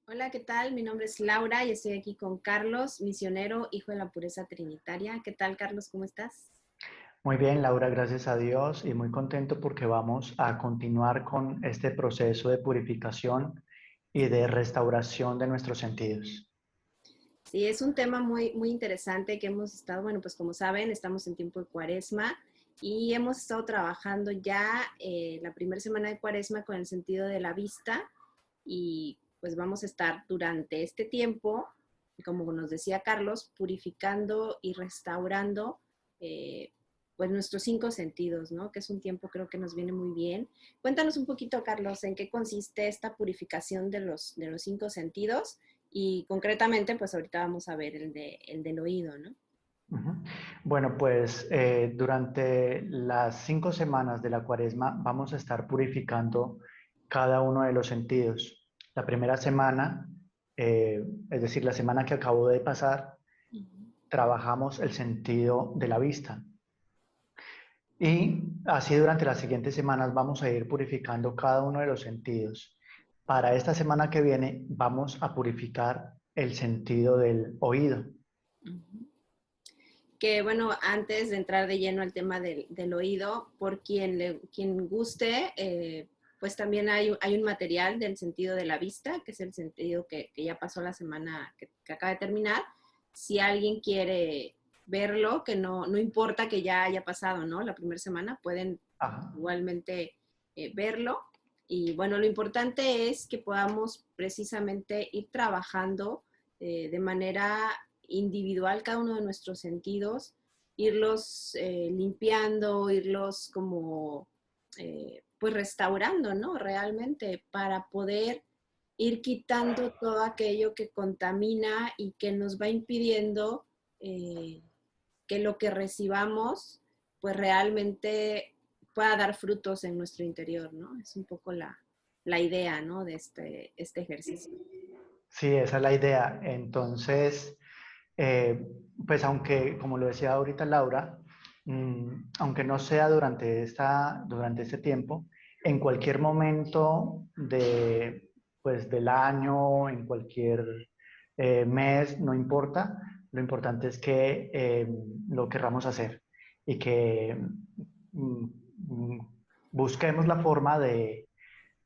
Hola, ¿qué tal? Mi nombre es Laura y estoy aquí con Carlos, misionero, hijo de la pureza trinitaria. ¿Qué tal, Carlos? ¿Cómo estás? Muy bien, Laura, gracias a Dios y muy contento porque vamos a continuar con este proceso de purificación y de restauración de nuestros sentidos. Sí, es un tema muy interesante que hemos estado, bueno, pues como saben, estamos en tiempo de Cuaresma y hemos estado trabajando ya la primera semana de Cuaresma con el sentido de la vista y pues vamos a estar durante este tiempo, como nos decía Carlos, purificando y restaurando eh, pues nuestros cinco sentidos, ¿no? Que es un tiempo creo que nos viene muy bien. Cuéntanos un poquito, Carlos, en qué consiste esta purificación de los cinco sentidos y concretamente, pues ahorita vamos a ver el del oído, ¿no? Ujú. Bueno, pues durante las 5 semanas de la Cuaresma vamos a estar purificando cada uno de los sentidos. La primera semana, es decir, la semana que acabo de pasar, trabajamos el sentido de la vista. Y así durante las siguientes semanas vamos a ir purificando cada uno de los sentidos. Para esta semana que viene vamos a purificar el sentido del oído. Uh-huh. Que bueno, antes de entrar de lleno al tema del oído, por quien guste, pues también hay un material del sentido de la vista, que es el sentido que ya pasó la semana que acaba de terminar. Si alguien quiere verlo, que no importa que ya haya pasado, ¿no? La primera semana, pueden Ajá. igualmente verlo. Y bueno, lo importante es que podamos precisamente ir trabajando de manera individual cada uno de nuestros sentidos, irlos limpiando, irlos como pues restaurando, ¿no? Realmente para poder ir quitando todo aquello que contamina y que nos va impidiendo eh, que lo que recibamos pues realmente pueda dar frutos en nuestro interior, ¿no? Es un poco la idea, ¿no? De este ejercicio. Sí, esa es la idea. Entonces, eh, pues aunque, como lo decía ahorita Laura, aunque no sea durante este tiempo, en cualquier momento pues, del año, en cualquier mes, no importa, lo importante es que lo querramos hacer y que mm, mm, busquemos la forma de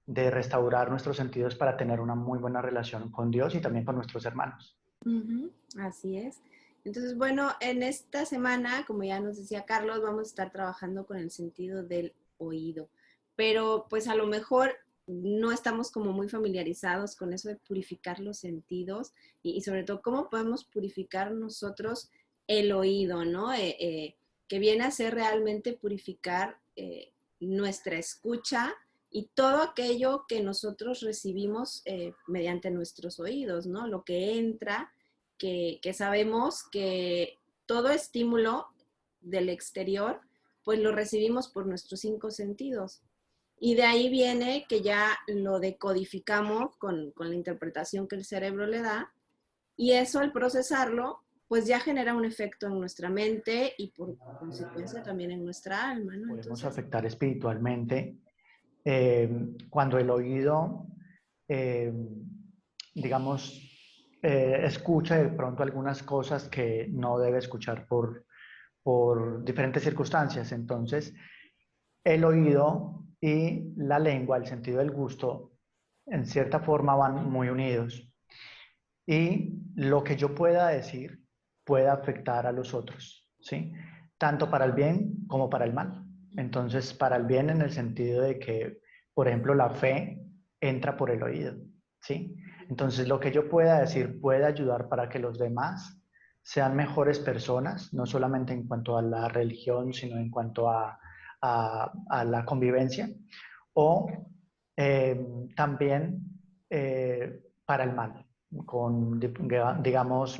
restaurar nuestros sentidos para tener una muy buena relación con Dios y también con nuestros hermanos. Ujú, así es. Entonces, bueno, en esta semana, como ya nos decía Carlos, vamos a estar trabajando con el sentido del oído, pero pues a lo mejor no estamos como muy familiarizados con eso de purificar los sentidos y sobre todo cómo podemos purificar nosotros el oído, ¿no? Que viene a ser realmente purificar nuestra escucha y todo aquello que nosotros recibimos mediante nuestros oídos, ¿no? Lo que entra, que sabemos que todo estímulo del exterior, pues lo recibimos por nuestros cinco sentidos. Y de ahí viene que ya lo decodificamos con la interpretación que el cerebro le da, y eso al procesarlo, pues ya genera un efecto en nuestra mente y por consecuencia también en nuestra alma, ¿no? Podemos Entonces, afectar espiritualmente eh, cuando el oído, eh, digamos, escucha de pronto algunas cosas que no debe escuchar por diferentes circunstancias. Entonces, el oído y la lengua, el sentido del gusto, en cierta forma van muy unidos. Y lo que yo pueda decir puede afectar a los otros, ¿sí? Tanto para el bien como para el mal. Entonces, para el bien en el sentido de que, por ejemplo, la fe entra por el oído, ¿sí? Entonces, lo que yo pueda decir puede ayudar para que los demás sean mejores personas, no solamente en cuanto a la religión, sino en cuanto a la convivencia, o también para el mal con, digamos,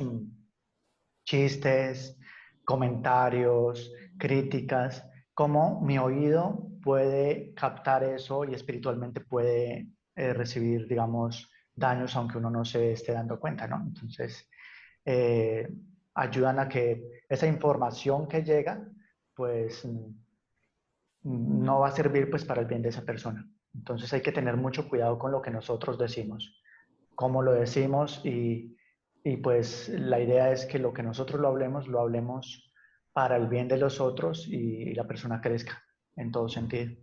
chistes, comentarios, críticas, cómo mi oído puede captar eso y espiritualmente puede recibir, digamos, daños aunque uno no se esté dando cuenta, ¿no? Entonces, eh, ayudan a que esa información que llega, pues, no va a servir pues para el bien de esa persona. Entonces hay que tener mucho cuidado con lo que nosotros decimos. cómo lo decimos y pues la idea es que lo que nosotros lo hablemos para el bien de los otros y la persona crezca en todo sentido.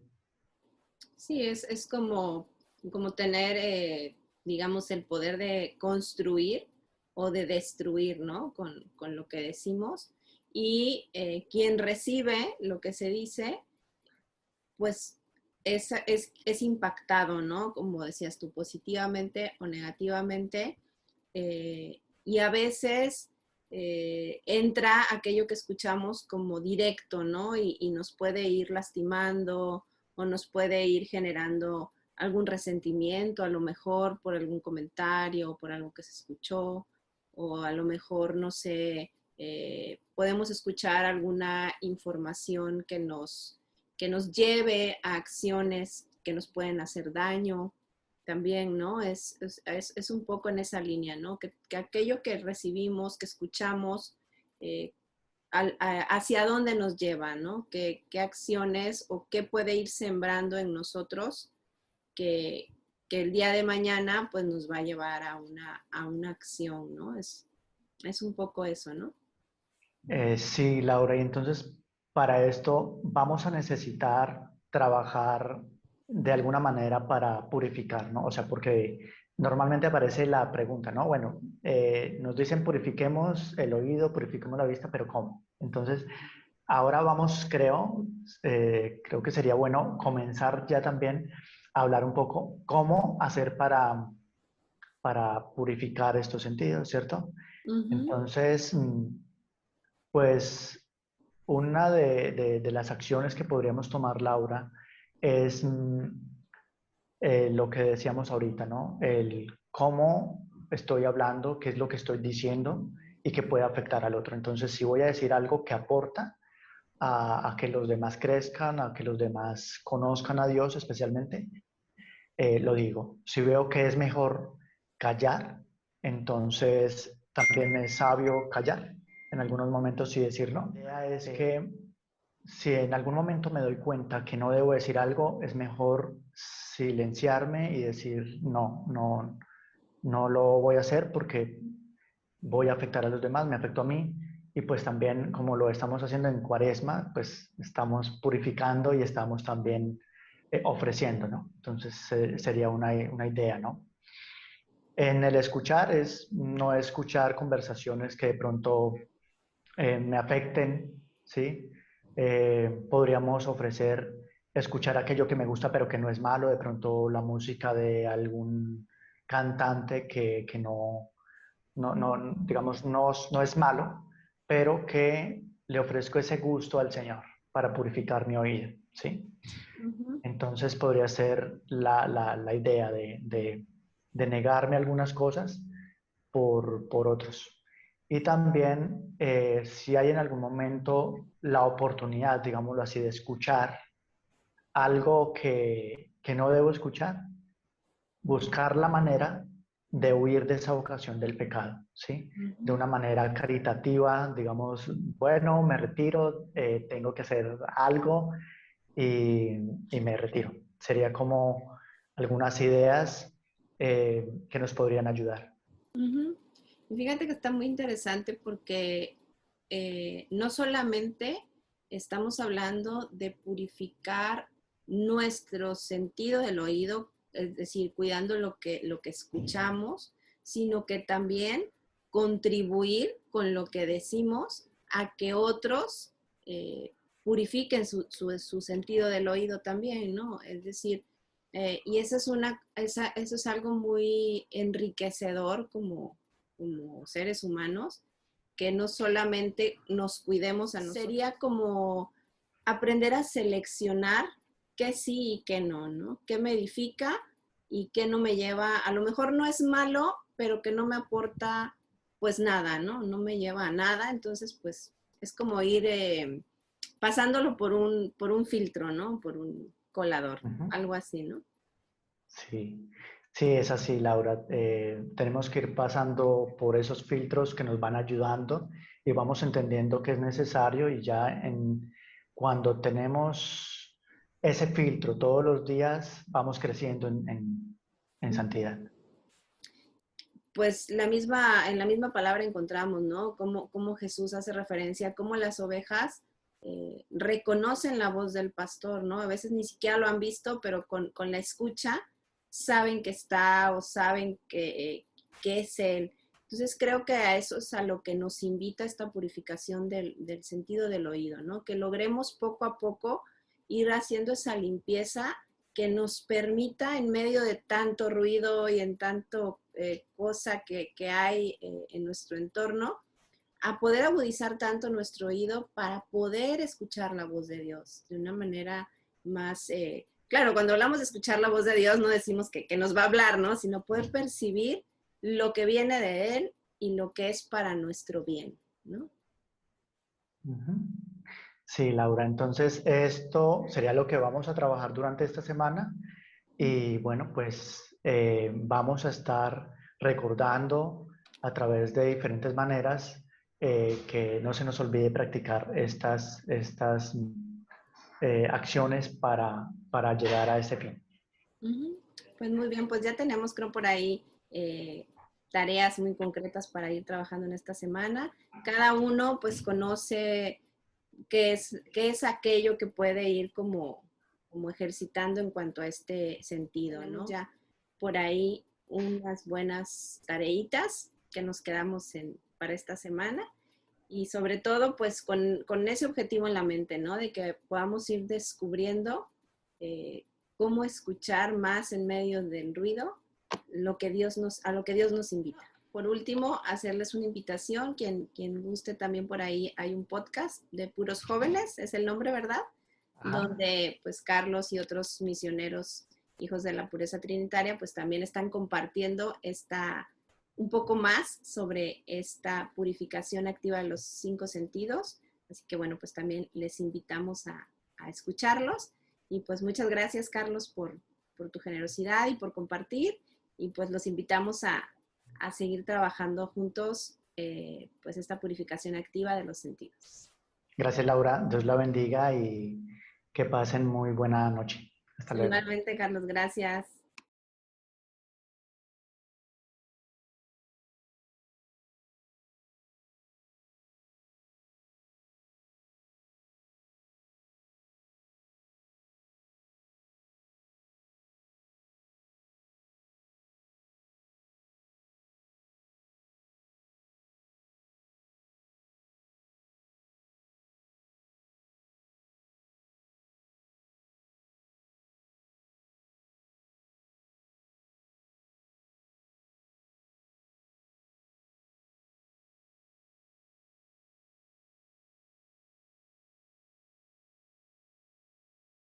Sí, es como tener, digamos, el poder de construir o de destruir, ¿no? Con lo que decimos. Y quien recibe lo que se dice, pues es impactado, ¿no? Como decías tú, positivamente o negativamente. Y a veces entra aquello que escuchamos como directo, ¿no? Y nos puede ir lastimando o nos puede ir generando algún resentimiento, a lo mejor por algún comentario, o por algo que se escuchó, o a lo mejor, no sé, podemos escuchar alguna información que nos lleve a acciones que nos pueden hacer daño también, ¿no? Es un poco en esa línea, ¿no? Que aquello que recibimos, que escuchamos, eh, hacia dónde nos lleva, ¿no? ¿Qué acciones o qué puede ir sembrando en nosotros que, que el día de mañana pues nos va a llevar a una acción, ¿no? Es un poco eso, ¿no? Sí, Laura, y entonces para esto vamos a necesitar trabajar de alguna manera para purificar, ¿no? O sea, porque normalmente aparece la pregunta, ¿no? Bueno, nos dicen purifiquemos el oído, purifiquemos la vista, pero ¿cómo? Entonces, ahora vamos, creo que sería bueno comenzar ya también a hablar un poco cómo hacer para purificar estos sentidos, ¿cierto? Ujú. Entonces, pues una de las acciones que podríamos tomar, Laura, es lo que decíamos ahorita, ¿no? El cómo estoy hablando, qué es lo que estoy diciendo y que puede afectar al otro. Entonces, si voy a decir algo que aporta a que los demás crezcan, a que los demás conozcan a Dios especialmente, lo digo. Si veo que es mejor callar, entonces también es sabio callar. En algunos momentos sí decir no. La idea es que si en algún momento me doy cuenta que no debo decir algo, es mejor silenciarme y decir no lo voy a hacer porque voy a afectar a los demás, me afecto a mí. Y pues también, como lo estamos haciendo en Cuaresma, pues estamos purificando y estamos también ofreciendo, ¿no? Entonces sería una idea, ¿no? En el escuchar es no escuchar conversaciones que de pronto me afecten, ¿sí? Podríamos ofrecer escuchar aquello que me gusta pero que no es malo, de pronto la música de algún cantante que digamos, no es malo, pero que le ofrezco ese gusto al Señor para purificar mi oído, ¿sí? Ujú. Entonces podría ser la idea de negarme algunas cosas por otros. Y también, si hay en algún momento la oportunidad, digámoslo así, de escuchar algo que no debo escuchar, buscar la manera de huir de esa ocasión del pecado, ¿sí? De Ujú. una manera caritativa, digamos, bueno, me retiro, tengo que hacer algo y, y me retiro. Sería como algunas ideas que nos podrían ayudar. Ujú. Y fíjate que está muy interesante porque no solamente estamos hablando de purificar nuestro sentido del oído, es decir, cuidando lo que escuchamos, sino que también contribuir con lo que decimos a que otros purifiquen su sentido del oído también, ¿no? Es decir, y eso es algo muy enriquecedor como seres humanos, que no solamente nos cuidemos a nosotros. Sería como aprender a seleccionar qué sí y qué no, ¿no? Qué me edifica y qué no me lleva, a lo mejor no es malo, pero que no me aporta pues nada, ¿no? No me lleva a nada, entonces pues es como ir pasándolo por un filtro, ¿no? Por un colador, Ujú. algo así, ¿no? Sí, sí, es así, Laura. Tenemos que ir pasando por esos filtros que nos van ayudando y vamos entendiendo que es necesario y cuando tenemos ese filtro todos los días, vamos creciendo en Uh -huh. santidad. pues en la misma palabra encontramos, ¿no? Cómo Jesús hace referencia, cómo las ovejas reconocen la voz del pastor, ¿no? A veces ni siquiera lo han visto, pero con la escucha saben que está o saben que es Él. Entonces creo que a eso es a lo que nos invita esta purificación del sentido del oído, ¿no? Que logremos poco a poco ir haciendo esa limpieza que nos permita en medio de tanto ruido y en tanto cosa que hay en nuestro entorno, a poder agudizar tanto nuestro oído para poder escuchar la voz de Dios de una manera más, claro, cuando hablamos de escuchar la voz de Dios no decimos que nos va a hablar, ¿no? Sino poder percibir lo que viene de Él y lo que es para nuestro bien, ¿no? Ujú. Sí, Laura, entonces esto sería lo que vamos a trabajar durante esta semana y bueno, pues vamos a estar recordando a través de diferentes maneras que no se nos olvide practicar estas acciones para llegar a ese fin. Pues muy bien, pues ya tenemos, creo, por ahí tareas muy concretas para ir trabajando en esta semana. Cada uno pues conoce qué es aquello que puede ir como ejercitando en cuanto a este sentido, ¿no? Ya por ahí unas buenas tareitas que nos quedamos para esta semana y sobre todo pues con ese objetivo en la mente, ¿no? De que podamos ir descubriendo cómo escuchar más en medio del ruido a lo que Dios nos invita. Por último, hacerles una invitación, quien guste también por ahí, hay un podcast de puros jóvenes, es el nombre, ¿verdad? Ajá. Donde pues Carlos y otros misioneros, hijos de la pureza trinitaria, pues también están compartiendo un poco más sobre esta purificación activa de los 5 sentidos. Así que bueno, pues también les invitamos a escucharlos. Y pues muchas gracias, Carlos, por tu generosidad y por compartir. Y pues los invitamos a seguir trabajando juntos pues esta purificación activa de los sentidos. Gracias, Laura. Dios la bendiga y que pasen muy buena noche. Hasta luego. Igualmente, Carlos, gracias.